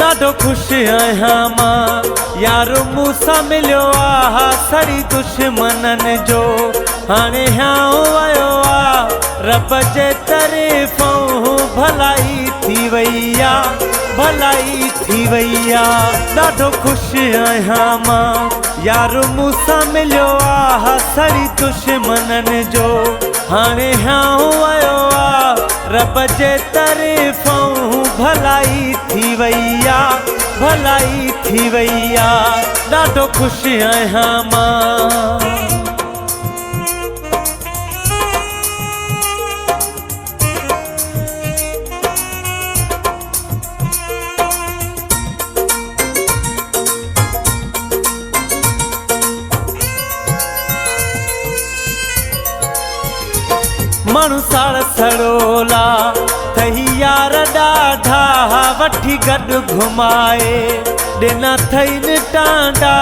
ॾाढो ख़ुशि आहियां मां यार मूंसां मिलियो आहे सड़ी दुश्मननि जो हाणे हियां वियो आहे रब जे तरफ़ों भलाई थी वई आहे भलाई थी वई आहे। ॾाढो ख़ुशि आहियां मां यार मूंसां मिलियो आहे सड़ी दुश्मननि जो हाणे हियां वियो आहे रब जे तरफ़ों भलाई थी वई आहे भलाई थी वई आहे। ॾाढो ख़ुशि आहियां मां। माण्हू साड़ सड़ोला थही यार ॾाढा वठी गॾु घुमाए ॾिना अथई टांडा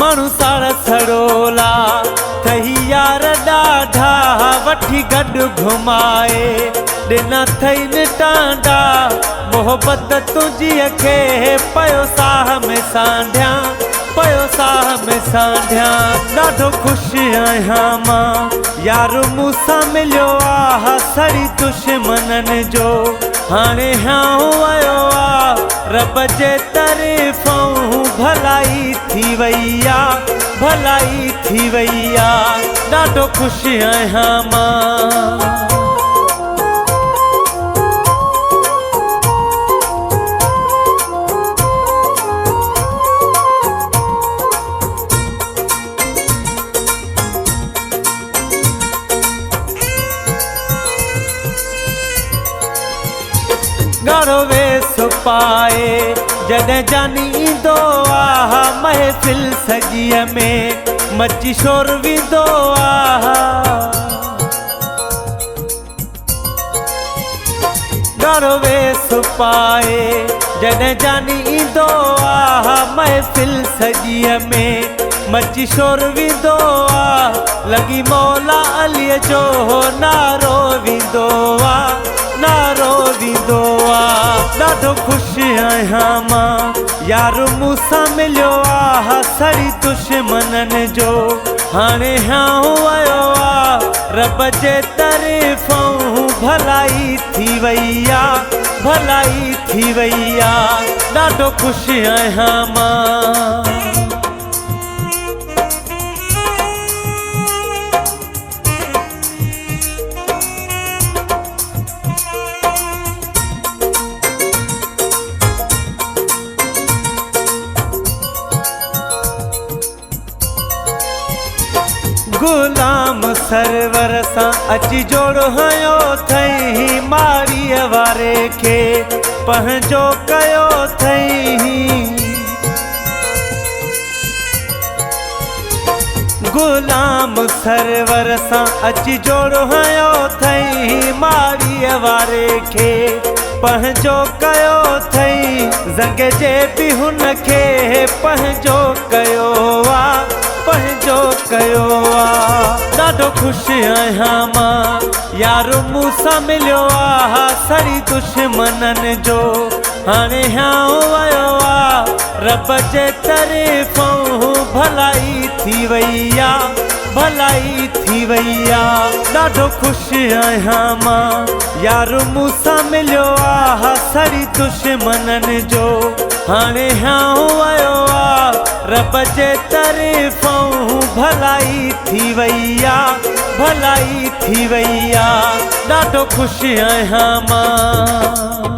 माण्हू साड़ सड़ोला थही यार ॾाढा वठी गॾु घुमाए ॾिना अथई टांडा मोहबत तुंहिंजी खे पयो साह में सांढिया पयो साह में सांढिया। ॾाढो ख़ुशि आहियां मां यार मूंसां मिलियो आहे सड़ी दुश्मननि जो हाणे हियां वियो आहे रब जे तरफ़ों भलाई थी वई आहे भलाई थी वई आहे। ॾाढो ख़ुशि आहियां मां। ॻाढ़ो वेस पाए जॾहिं जानी ईंदो आहे महफ़िल सॼीअ में मची शोर वेंदो आहे ॻाढ़ो वेस पाए जॾहिं जानी ईंदो आहे महफ़िल सॼीअ में मची शोर वेंदो आहे लॻी मौला अलीअ जो नारो वेंदो आहे नारो वेंदो आहे। ॾाढो ख़ुशि आहियां मां यार मूंसां मिलियो आहे सड़ी दुश्मननि जो हाणे हियां वियो आहे रब जे तरफ़ों भलाई थी वई आहे भलाई थी वई आहे। ॾाढो ख़ुशि आहियां मां। गुलाम सरवर सां अची जोड़ हयो अथई मारीअ वारे खे पंहिंजो कयो अथई गुलाम सरवर सां अची जोड़ हयो अथई मारीअ वारे खे पंहिंजो कयो अथई ज़ंग जे बि हुन खे पंहिंजो कयो आहे पंहिंजो कयो आहे। ॾाढो ख़ुशि आहियां मां यार मूंसां मिलियो आहे सड़ी दुश्मननि जो हाणे हियां वियो आहे रब जे तरफ़ों भलाई थी वई आहे भलाई थी वई आहे। ॾाढो ख़ुशि आहियां मां यार मूंसां मिलियो आहे सड़ी दुश्मननि जो हाणे हियां वियो आहे रब जे तरफ़ों भलाई थी वई आहे भलाई थी वई आहे। ॾाढो ख़ुशि आहियां मां।